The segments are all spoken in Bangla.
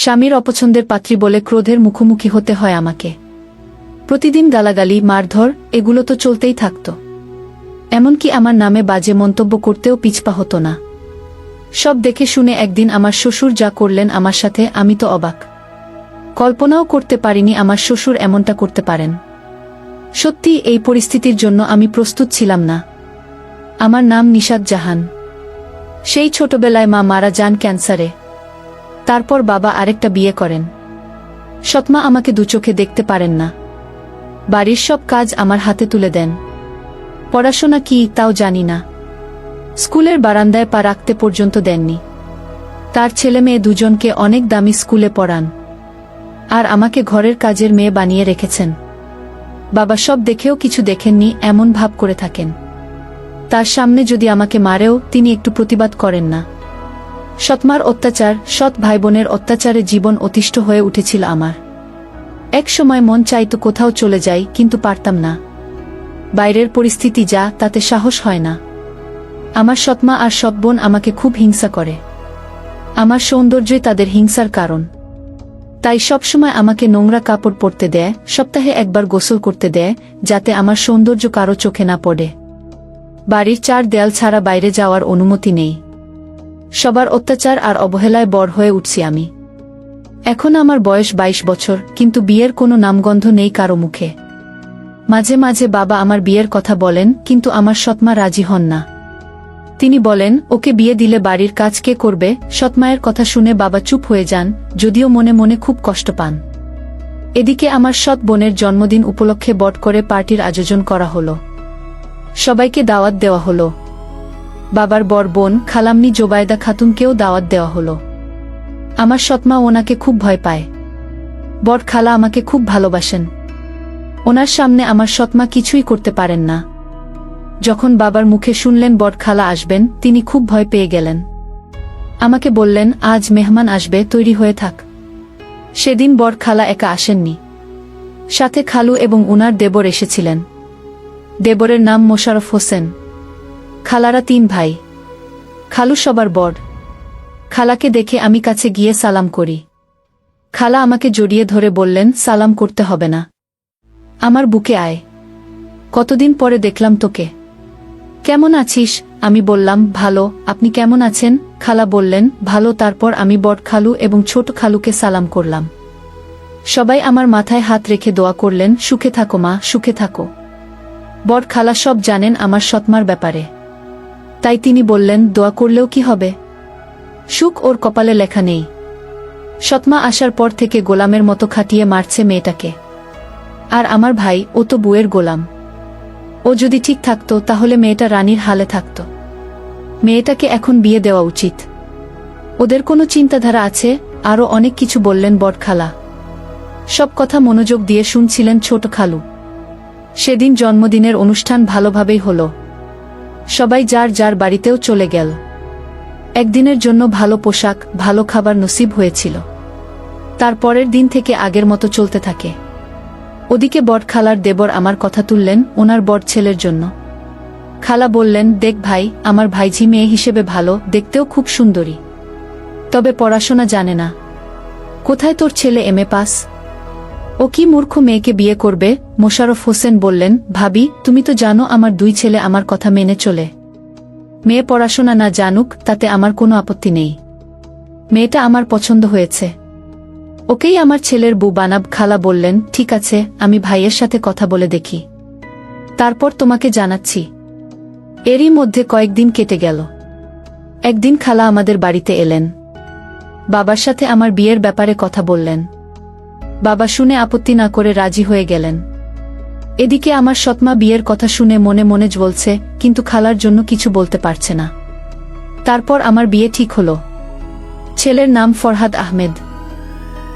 স্বামীর অপছন্দের পাত্রী বলে ক্রোধের মুখোমুখি হতে হয় আমাকে। প্রতিদিন গালাগালি, মারধর এগুলো তো চলতেই থাকত। এমনকি আমার নামে বাজে মন্তব্য করতেও পিছপা হতো না। সব দেখে শুনে একদিন আমার শ্বশুর যা করলেন আমার সাথে, আমি তো অবাক। কল্পনাও করতে পারিনি আমার শ্বশুর এমনটা করতে পারেন। সত্যি এই পরিস্থিতির জন্য আমি প্রস্তুত ছিলাম না। আমার নাম নিশাত জাহান। সেই ছোটবেলায় মা মারা যান ক্যান্সারে। তারপর বাবা আরেকটা বিয়ে করেন। সৎমা আমাকে দুচোখে দেখতে পারেন না। বাড়ির সব কাজ আমার হাতে তুলে দেন। পড়াশোনা কি তাও জানি না। স্কুলের বারান্দায় পা রাখতে পর্যন্ত দেননি। তার ছেলে মেয়ে দুজনকে অনেক দামি স্কুলে পড়ান, আর আমাকে ঘরের কাজের মেয়ে বানিয়ে রেখেছেন। বাবা সব দেখেও কিছু দেখেননি এমন ভাব করে থাকেন। তার সামনে যদি আমাকে মারেও তিনি একটু প্রতিবাদ করেন না। সৎমার অত্যাচার, সৎ ভাইবোনের অত্যাচারে জীবন অতিষ্ঠ হয়ে উঠেছিল আমার। এক সময় মন চাইতো কোথাও চলে যাই, কিন্তু পারতাম না। বাইরের পরিস্থিতি যা, তাতে সাহস হয় না। আমার সৎমা আর সৎ বোন আমাকে খুব হিংসা করে। আমার সৌন্দর্যই তাদের হিংসার কারণ। তাই সবসময় আমাকে নোংরা কাপড় পরতে দেয়, সপ্তাহে একবার গোসল করতে দেয়, যাতে আমার সৌন্দর্য কারো চোখে না পড়ে। বাড়ির 4 দেয়াল ছাড়া বাইরে যাওয়ার অনুমতি নেই। সবার অত্যাচার আর অবহেলায় বড় হয়ে উঠছি আমি। এখন আমার বয়স 22 বছর, কিন্তু বিয়ের কোনো নামগন্ধ নেই কারো মুখে। মাঝে মাঝে বাবা আমার বিয়ের কথা বলেন, কিন্তু আমার সৎমা রাজি হন না। তিনি বলেন, ওকে বিয়ে দিলে বাড়ির কাজ কে করবে? সৎমায়ের কথা শুনে বাবা চুপ হয়ে যান, যদিও মনে মনে খুব কষ্ট পান। এদিকে আমার সৎ বোনের জন্মদিন উপলক্ষে বট করে পার্টির আয়োজন করা হলো। সবাইকে দাওয়াত দেওয়া হলো। বাবার বড় বোন খালাম্নি জোবায়দা খাতুনকেও দাওয়াত দেওয়া হলো। আমার সৎমা ওনাকে খুব ভয় পায়। বড় খালা আমাকে খুব ভালোবাসেন। ওনার সামনে আমার সৎমা কিছুই করতে পারেন না। যখন বাবার মুখে শুনলেন বড় খালা আসবেন, তিনি খুব ভয় পেয়ে গেলেন। আমাকে বললেন, আজ মেহমান আসবে, তৈরি হয়ে থাক। সেদিন বড় খালা একা আসেননি, সাথে খালু এবং উনার দেবর এসেছিলেন। দেবরের নাম মোশাররফ হোসেন। খালারা 3 ভাই। খালু সবার বড়। খালাকে দেখে আমি কাছে গিয়ে সালাম করি। খালা আমাকে জড়িয়ে ধরে বললেন, সালাম করতে হবে না, আমার বুকে আয়। কতদিন পরে দেখলাম তোকে, কেমন আছিস? আমি বললাম, ভালো, আপনি কেমন আছেন? খালা বললেন, ভালো। তারপর আমি বড় খালু এবং ছোট খালুকে সালাম করলাম। সবাই আমার মাথায় হাত রেখে দোয়া করলেন, সুখে থাকো মা, সুখে থাকো। বড় খালা সব জানেন আমার সৎমার ব্যাপারে। তাই তিনি বললেন, দোয়া করলেও কি হবে? সুখ ওর কপালে লেখা নেই। সৎমা আসার পর থেকে গোলামের মতো খাটিয়ে মারছে মেয়েটাকে। আর আমার ভাই, ও তো বুয়ের গোলাম। ও যদি ঠিক থাকতো তাহলে মেয়েটা রানীর হালে থাকত। মেয়েটাকে এখন বিয়ে দেওয়া উচিত। ওদের কোনো চিন্তাধারা আছে? আরও অনেক কিছু বললেন বড় খালা। সব কথা মনোযোগ দিয়ে শুনছিলেন ছোট খালু। সেদিন জন্মদিনের অনুষ্ঠান ভালোভাবেই হলো। সবাই যার যার বাড়িতেও চলে গেল। একদিনের জন্য ভালো পোশাক, ভালো খাবার নসিব হয়েছিল। তারপরের দিন থেকে আগের মতো চলতে থাকে। ওদিকে বড় খালার দেবর আমার কথা তুললেন ওনার বড় ছেলের জন্য। খালা বললেন, দেখ ভাই, আমার ভাইঝি মেয়ে হিসেবে ভালো, দেখতেও খুব সুন্দরী, তবে পড়াশোনা জানে না। কোথায় তোর ছেলে এমএ পাস? ও কি মূর্খ মেয়েকে বিয়ে করবে? মোশাররফ হোসেন বললেন, ভাবি, তুমি তো জানো আমার 2 ছেলে আমার কথা মেনে চলে। মেয়ে পড়াশোনা না জানুক, তাতে আমার কোনো আপত্তি নেই। মেয়েটা আমার পছন্দ হয়েছে, ওকেই আমার ছেলের বউ বানাব। খালা বললেন, ঠিক আছে, আমি ভাইয়ের সাথে কথা বলে দেখি, তারপর তোমাকে জানাচ্ছি। এরই মধ্যে কয়েকদিন কেটে গেল। একদিন খালা আমাদের বাড়িতে এলেন। বাবার সাথে আমার বিয়ের ব্যাপারে কথা বললেন। বাবা শুনে আপত্তি না করে রাজি হয়ে গেলেন। এদিকে আমার সৎমা বিয়ের কথা শুনে মনে মনে জ্বলছে, কিন্তু খালার জন্য কিছু বলতে পারছে না। তারপর আমার বিয়ে ঠিক হলো। ছেলের নাম ফরহাদ আহমেদ।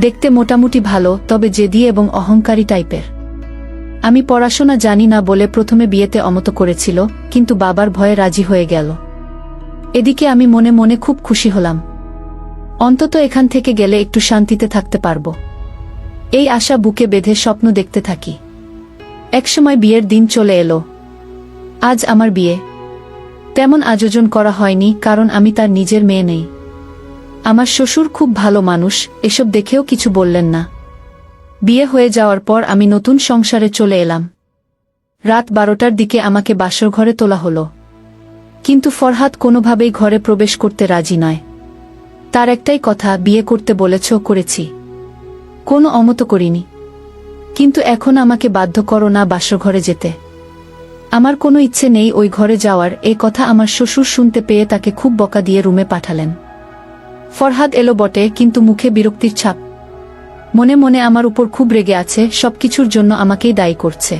দেখতে মোটামুটি ভালো, তবে জেদি এবং অহংকারী টাইপের। আমি পড়াশোনা জানি না বলে প্রথমে বিয়েতে অমত করেছিল, কিন্তু বাবার ভয়ে রাজি হয়ে গেল। এদিকে আমি মনে মনে খুব খুশি হলাম। অন্তত এখান থেকে গেলে একটু শান্তিতে থাকতে পারবো, এই আশা বুকে বেঁধে স্বপ্ন দেখতে থাকি। একসময় বিয়ের দিন চলে এলো। আজ আমার বিয়ে। তেমন আয়োজন করা হয়নি, কারণ আমি তার নিজের মেয়ে নেই। আমার শ্বশুর খুব ভালো মানুষ, এসব দেখেও কিছু বললেন না। বিয়ে হয়ে যাওয়ার পর আমি নতুন সংসারে চলে এলাম। রাত 12টার দিকে আমাকে বাসর ঘরে তোলা হলো। কিন্তু ফরহাদ কোনোভাবেই ঘরে প্রবেশ করতে রাজি নয়। তার একটাই কথা, বিয়ে করতে বলেছ, করেছি, কোনো অমত করিনি। কিন্তু এখন আমাকে বাধ্য করো না বাসর ঘরে যেতে। আমার কোনো ইচ্ছে নেই ওই ঘরে যাওয়ার। এই কথা আমার শ্বশুর শুনতে পেয়ে তাকে খুব বকা দিয়ে রুমে পাঠালেন। ফরহাদ এলো বটে, কিন্তু মুখে বিরক্তির ছাপ। মনে মনে আমার উপর খুব রেগে আছে, সবকিছুর জন্য আমাকেই দায়ী করছে।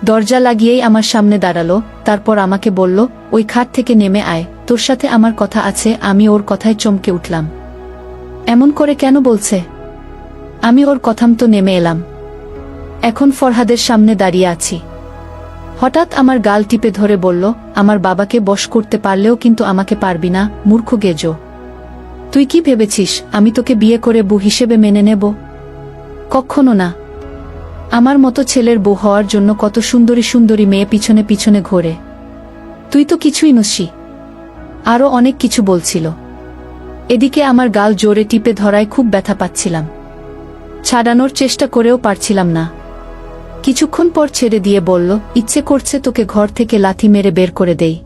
দরজা লাগিয়েই আমার সামনে দাঁড়ালো, তারপর আমাকে বলল, ওই খাট থেকে নেমে আয়, তোর সাথে আমার কথা আছে। আমি ওর কথায় চমকে উঠলাম। এমন করে কেন বলছে? আমি ওর কথামতো নেমে এলাম। এখন ফরহাদের সামনে দাঁড়িয়ে আছি। হঠাৎ আমার গাল টিপে ধরে বলল, আমার বাবাকে বশ করতে পারলেও কিন্তু আমাকে পারবি না, মূর্খ গেজো। তুই কি ভেবেছিস আমি তোকে বিয়ে করে বউ হিসেবে মেনে নেব? কখনো না। আমার মতো ছেলের বউ হওয়ার জন্য কত সুন্দরী সুন্দরী মেয়ে পিছনে পিছনে ঘোরে। তুই তো কিছুই নসি। আরও অনেক কিছু বলছিল। এদিকে আমার গাল জোরে টিপে ধরায় খুব ব্যথা পাচ্ছিলাম। ছাড়ানোর চেষ্টা করেও পারছিলাম না। কিছুক্ষণ পর ছেড়ে দিয়ে বলল, ইচ্ছে করছে তোকে ঘর থেকে লাথি মেরে বের করে দেই,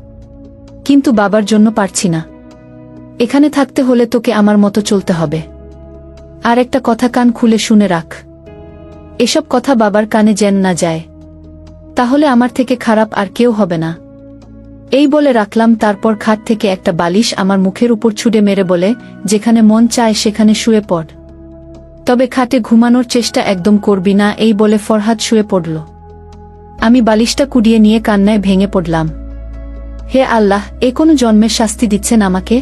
কিন্তু বাবার জন্য পারছি না। এখানে থাকতে হলে তোকে আমার মতো চলতে হবে। আর একটা কথা কান খুলে শুনে রাখ, এসব কথা বাবার কানে যেন না যায়, তাহলে আমার থেকে খারাপ আর কেউ হবে না। এই বলে রাখলাম। তারপর খাট থেকে একটা বালিশ আমার মুখের উপর ছুঁড়ে মেরে বলে, যেখানে মন চায় সেখানে শুয়ে পড়, তবে খাটে ঘুমানোর চেষ্টা একদম করবি না। এই বলে ফরহাদ শুয়ে পড়ল। আমি বালিশটা কুড়িয়ে নিয়ে কান্নায় ভেঙে পড়লাম। হে আল্লাহ, এ কোনো জন্মের শাস্তি দিচ্ছেন আমাকে?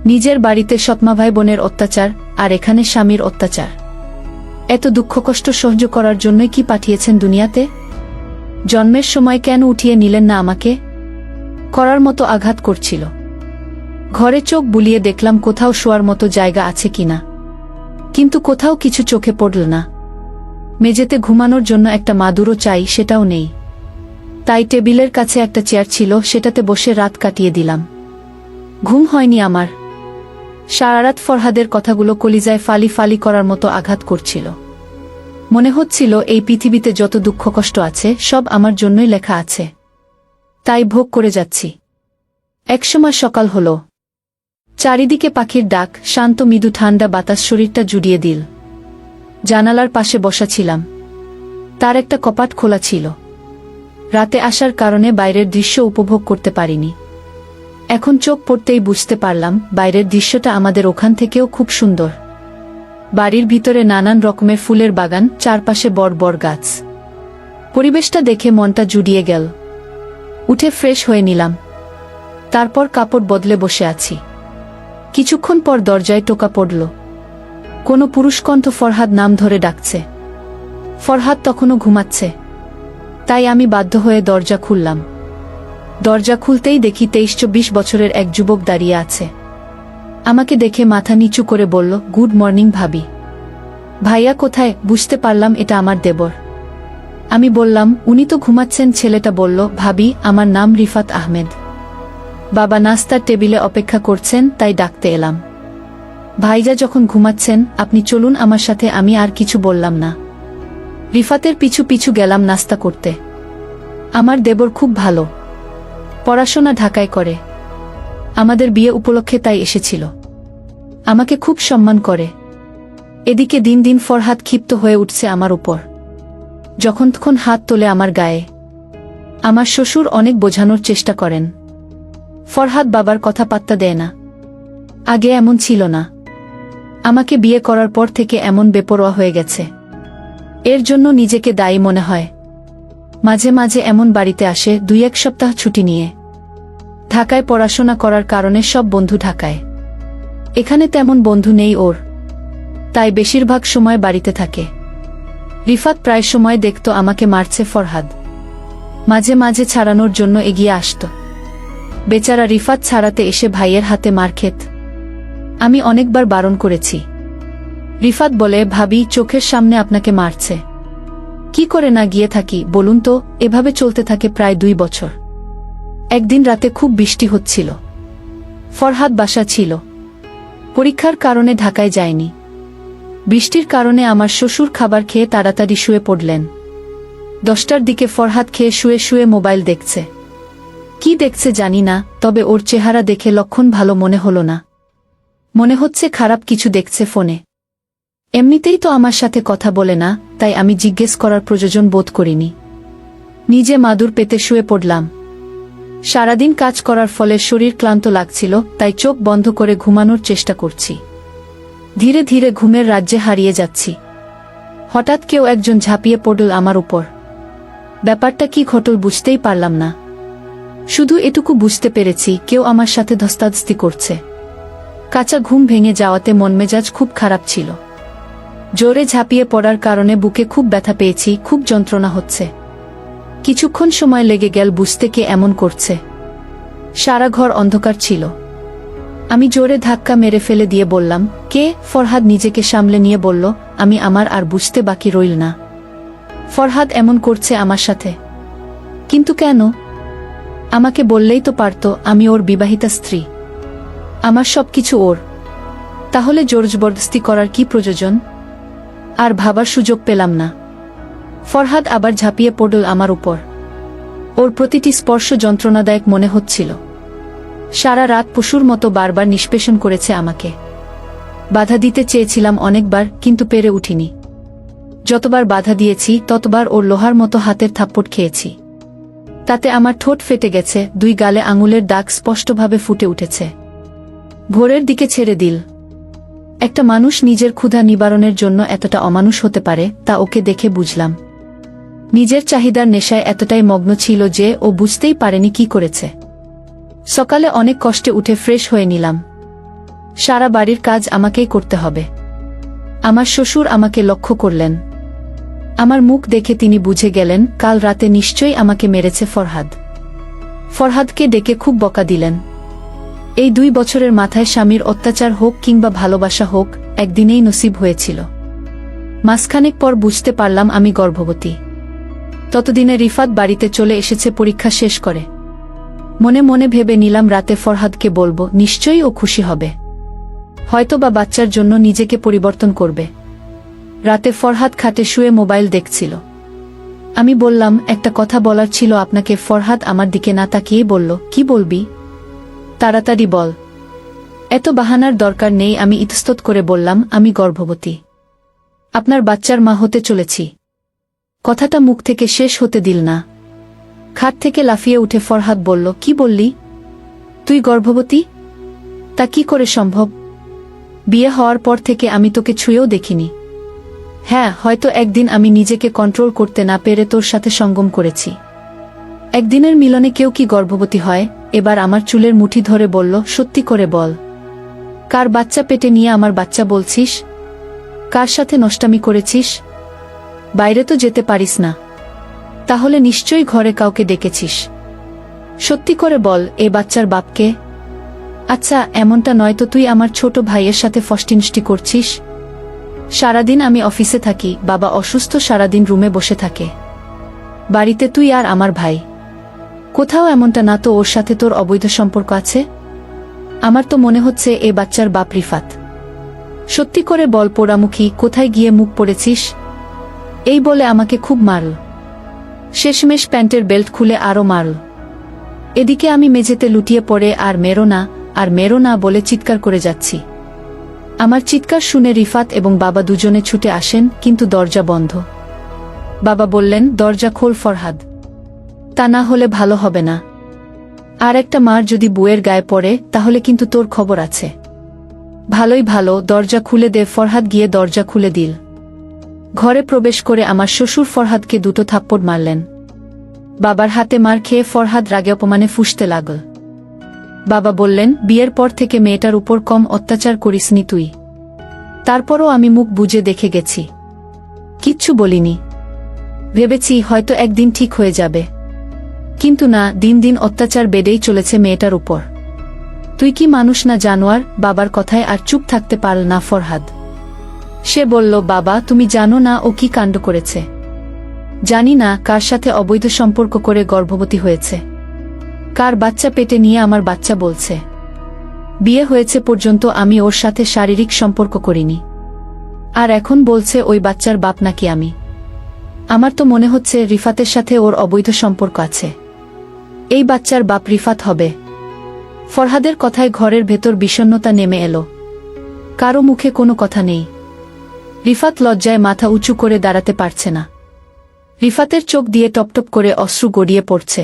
নিজের বাড়িতে সৎমা ভাই বোনের অত্যাচার, আর এখানে স্বামীর অত্যাচার। এত দুঃখ কষ্ট সহ্য করার জন্যই কি পাঠিয়েছেন দুনিয়াতে? জন্মের সময় কেন উঠিয়ে নিলেন না আমাকে? করার মতো আঘাত করছিল। ঘরে চোখ বুলিয়ে দেখলাম কোথাও শোয়ার মতো জায়গা আছে কিনা, কিন্তু কোথাও কিছু চোখে পড়ল না। মেঝেতে ঘুমানোর জন্য একটা মাদুরও চাই, সেটাও নেই। তাই টেবিলের কাছে একটা চেয়ার ছিল, সেটাতে বসে রাত কাটিয়ে দিলাম। ঘুম হয়নি আমার। সারারাত ফরহাদের কথাগুলো কলিজায় ফালি ফালি করার মতো আঘাত করছিল। মনে হচ্ছিল এই পৃথিবীতে যত দুঃখ কষ্ট আছে সব আমার জন্যই লেখা আছে, তাই ভোগ করে যাচ্ছি। একসময় সকাল হলো। চারিদিকে পাখির ডাক, শান্ত মৃদু ঠান্ডা বাতাস শরীরটা জুড়িয়ে দিল। জানালার পাশে বসা ছিলাম। তার একটা কপাট খোলা ছিল। রাতে আসার কারণে বাইরের দৃশ্য উপভোগ করতে পারিনি। এখন চোখ পড়তেই বুঝতে পারলাম বাইরের দৃশ্যটা আমাদের ওখান থেকেও খুব সুন্দর। বাড়ির ভিতরে নানান রকমের ফুলের বাগান, চারপাশে বড় বড় গাছ। পরিবেশটা দেখে মনটা জুড়িয়ে গেল। উঠে ফ্রেশ হয়ে নিলাম। তারপর কাপড় বদলে বসে আছি। কিছুক্ষণ পর দরজায় টোকা পড়ল। কোনো পুরুষকণ্ঠ ফরহাদ নাম ধরে ডাকছে। ফরহাদ তখনও ঘুমাচ্ছে, তাই আমি বাধ্য হয়ে দরজা খুললাম। দরজা খুলতেই দেখি 23-24 বছরের এক যুবক দাঁড়িয়ে আছে। আমাকে দেখে মাথা নিচু করে বলল, গুড মর্নিং ভাবি। ভাইয়া কোথায়? বুঝতে পারলাম এটা আমার দেবর। আমি বললাম, উনি তো ঘুমাচ্ছেন। ছেলেটা বলল, ভাবি, আমার নাম রিফাত আহমেদ। বাবা নাস্তার টেবিলে অপেক্ষা করছেন, তাই ডাকতে এলাম। ভাইজা যখন ঘুমাচ্ছেন, আপনি চলুন আমার সাথে। আমি আর কিছু বললাম না। রিফাতের পিছু পিছু গেলাম নাস্তা করতে। আমার দেবর খুব ভালো, পড়াশোনা ঢাকায় করে। আমাদের বিয়ে উপলক্ষে তাই এসেছিল। আমাকে খুব সম্মান করে। এদিকে দিন দিন ফরহাদ ক্ষিপ্ত হয়ে উঠছে আমার উপর। যখন তখন হাত তোলে আমার গায়ে। আমার শ্বশুর অনেক বোঝানোর চেষ্টা করেন। ফরহাদ বাবার কথা পাত্তা দেয় না। আগে এমন ছিল না। আমাকে বিয়ে করার পর থেকে এমন বেপরোয়া হয়ে গেছে। এর জন্য নিজেকে দায়ী মনে হয়। মাঝে মাঝে এমন বাড়িতে আসে 2-1 সপ্তাহ ছুটি নিয়ে। ঢাকায় পড়াশোনা করার কারণে সব বন্ধু ঢাকায়। এখানে তেমন বন্ধু নেই ওর, তাই বেশিরভাগ সময় বাড়িতে থাকে। রিফাত প্রায় সময় দেখত আমাকে মারছে ফরহাদ। মাঝে মাঝে ছাড়ানোর জন্য এগিয়ে আসত। বেচারা রিফাত ছাড়াতে এসে ভাইয়ের হাতে মার খেত। আমি অনেকবার বারণ করেছি। রিফাত বলে, ভাবি, চোখের সামনে আপনাকে মারছে, কি করে না গিয়ে থাকি বলুন তো? এভাবে চলতে থাকে প্রায় 2 বছর। একদিন রাতে খুব বৃষ্টি হচ্ছিল। ফরহাদ বাসা ছিল। পরীক্ষার কারণে ঢাকায় যায়নি। বৃষ্টির কারণে আমার শ্বশুর খাবার খেয়ে তাড়াতাড়ি শুয়ে পড়লেন। 10টার দিকে ফরহাদ খেয়ে শুয়ে শুয়ে মোবাইল দেখছে। কি দেখছে জানি না, তবে ওর চেহারা দেখে লক্ষণ ভালো মনে হলো না। মনে হচ্ছে খারাপ কিছু দেখছে ফোনে। এমনিতেই তো আমার সাথে কথা বলে না, তাই আমি জিজ্ঞেস করার প্রয়োজন বোধ করিনি। নিজে মাদুর পেতে শুয়ে পড়লাম। সারাদিন কাজ করার ফলে শরীর ক্লান্ত লাগছিল, তাই চোখ বন্ধ করে ঘুমানোর চেষ্টা করছি। ধীরে ধীরে ঘুমের রাজ্যে হারিয়ে যাচ্ছি। হঠাৎ কেউ একজন ঝাঁপিয়ে পড়ল আমার উপর। ব্যাপারটা কি ঘটল বুঝতেই পারলাম না। শুধু এটুকু বুঝতে পেরেছি কেউ আমার সাথে ধস্তাধস্তি করছে। কাঁচা ঘুম ভেঙে যাওয়াতে মনমেজাজ খুব খারাপ ছিল। জোরে ঝাঁপিয়ে পড়ার কারণে বুকে খুব ব্যথা পেয়েছি, খুব যন্ত্রণা হচ্ছে। কিছুক্ষণ সময় লেগে গেল বুঝতে কে এমন করছে। সারা ঘর অন্ধকার ছিল। আমি জোরে ধাক্কা মেরে ফেলে দিয়ে বললাম, কে? ফরহাদ নিজেকে সামলে নিয়ে বলল, আমি। আমার আর বুঝতে বাকি রইল না। ফরহাদ এমন করছে আমার সাথে, কিন্তু কেন? আমাকে বললেই তো পারত আমি ওর বিবাহিতা স্ত্রী। আমার সবকিছু ওর, তাহলে জোরজবরদস্তি করার কি প্রয়োজন? আর ভাবার সুযোগ পেলাম না। ফরহাদ আবার ঝাঁপিয়ে পড়ল আমার উপর। ওর প্রতিটি স্পর্শ যন্ত্রণাদায়ক মনে হচ্ছিল। সারা রাত পশুর মতো বারবার নিষ্পেষণ করেছে আমাকে। বাধা দিতে চেয়েছিলাম অনেকবার, কিন্তু পেরে উঠিনি। যতবার বাধা দিয়েছি ততবার ওর লোহার মতো হাতের থাপ্পড় খেয়েছি। তাতে আমার ঠোঁট ফেটে গেছে, 2 গালে আঙুলের দাগ স্পষ্টভাবে ফুটে উঠেছে। ভোরের দিকে ছেড়ে দিল। একটা মানুষ নিজের ক্ষুধা নিবারণের জন্য এতটা অমানুষ হতে পারে, তা ওকে দেখে বুঝলাম। নিজের চাহিদার নেশায় এতটাই মগ্ন ছিল যে ও বুঝতেই পারেনি কি করেছে। সকালে অনেক কষ্টে উঠে ফ্রেশ হয়ে নিলাম। সারা বাড়ির কাজ আমাকেই করতে হবে। আমার শ্বশুর আমাকে লক্ষ্য করলেন। আমার মুখ দেখে তিনি বুঝে গেলেন কাল রাতে নিশ্চয়ই আমাকে মেরেছে ফরহাদ। ফরহাদকে ডেকে খুব বকা দিলেন। এই 2 বছরের মাথায় স্বামীর অত্যাচার হোক কিংবা ভালোবাসা হোক, একদিনেই নসিব হয়েছিল। মাসখানেক পর বুঝতে পারলাম আমি গর্ভবতী। ততদিনে রিফাত বাড়িতে চলে এসেছে পরীক্ষা শেষ করে। মনে মনে ভেবে নিলাম রাতে ফরহাদকে বলবো, নিশ্চয়ই ও খুশি হবে। হয়তোবা বাচ্চার জন্য নিজেকে পরিবর্তন করবে। রাতে ফরহাদ খাটে শুয়ে মোবাইল দেখছিল। আমি বললাম, একটা কথা বলার ছিল আপনাকে। ফরহাদ আমার দিকে না তাকিয়ে বলল, কি বলবি? তাড়াতাড়ি বল। এত বাহানার দরকার নেই। আমি ইতস্তত করে বললাম, আমি গর্ভবতী। আপনার বাচ্চার মা হতে চলেছি। কথাটা মুখ থেকে শেষ হতে দিল না। খাট থেকে লাফিয়ে উঠে ফরহাদ বলল, কি বললি? তুই গর্ভবতী? তা কি করে সম্ভব? বিয়ে হওয়ার পর থেকে আমি তোকে ছুঁয়েও দেখিনি। হ্যাঁ, হয়তো একদিন আমি নিজেকে কন্ট্রোল করতে না পেরে তোর সাথে সঙ্গম করেছি। একদিনের মিলনে কেউ কি গর্ভবতী হয়? এবার আমার চুলের মুঠি ধরে বলল, সত্যি করে বল। কার বাচ্চা পেটে নিয়ে আমার বাচ্চা বলছিস? কার সাথে নষ্টামি করেছিস? বাইরে তো যেতে পারিস না, তাহলে নিশ্চয়ই ঘরে কাউকে ডেকেছিস। সত্যি করে বল, এ বাচ্চার বাপকে? আচ্ছা, এমনটা নয় তো তুই আমার ছোট ভাইয়ের সাথে ফষ্টিনষ্টি করছিস? সারাদিন আমি অফিসে থাকি, বাবা অসুস্থ, সারাদিন রুমে বসে থাকে। বাড়িতে তুই আর আমার ভাই। কোথাও এমনটা না তো ওর সাথে তোর অবৈধ সম্পর্ক আছে? আমার তো মনে হচ্ছে এ বাচ্চার বাপ রিফাত। সত্যি করে বল পোড়ামুখী, কোথায় গিয়ে মুখ পড়েছিস? এই বলে আমাকে খুব মারল। শেষমেশ প্যান্টের বেল্ট খুলে আরও মারল। এদিকে আমি মেঝেতে লুটিয়ে পড়ে আর মেরো না বলে চিৎকার করে যাচ্ছি। আমার চিৎকার শুনে রিফাত এবং বাবা দুজনে ছুটে আসেন, কিন্তু দরজা বন্ধ। বাবা বললেন, দরজা খোল ফরহাদ, তা না হলে ভালো হবে না। আর একটা মার যদি বউয়ের গায়ে পড়ে তাহলে কিন্তু তোর খবর আছে। ভালোই ভালো, দরজা খুলে দে। ফরহাদ গিয়ে দরজা খুলে দিল। ঘরে প্রবেশ করে আমার শ্বশুর ফরহাদকে 2 থাপ্পড় মারলেন। বাবার হাতে মার খেয়ে ফরহাদ রাগে অপমানে ফুঁসতে লাগল। বাবা বললেন, বিয়ের পর থেকে মেয়েটার উপর কম অত্যাচার করিসনি তুই। তারপরও আমি মুখ বুজে দেখে গেছি, কিচ্ছু বলিনি। ভেবেছি হয়তো একদিন ঠিক হয়ে যাবে, কিন্তু না, দিন দিন অত্যাচার বেড়েই চলেছে মেয়েটার উপর। তুই কি মানুষ না জানোয়ার? বাবার কথায় আর চুপ থাকতে পারল না ফরহাদ। সে বলল, বাবা তুমি জানো না ও কি কাণ্ড করেছে? জানি না কার সাথে অবৈধ সম্পর্ক করে গর্ভবতী হয়েছে, কার বাচ্চা পেটে নিয়ে আমার বাচ্চা বলছে। বিয়ে হয়েছে পর্যন্ত আমি ওর সাথে শারীরিক সম্পর্ক করিনি, আর এখন বলছে ওই বাচ্চার বাপ নাকি আমি। আমার তো মনে হচ্ছে রিফাতের সাথে ওর অবৈধ সম্পর্ক আছে। এই বাচ্চার বাপ রিফাত হবে। ফরহাদের কথায় ঘরের ভেতর বিষণ্ণতা নেমে এলো। কারো মুখে কোনো কথা নেই। রিফাত লজ্জায় মাথা উঁচু করে দাঁড়াতে পারছে না। রিফাতের চোখ দিয়ে টপটপ করে অশ্রু গড়িয়ে পড়ছে।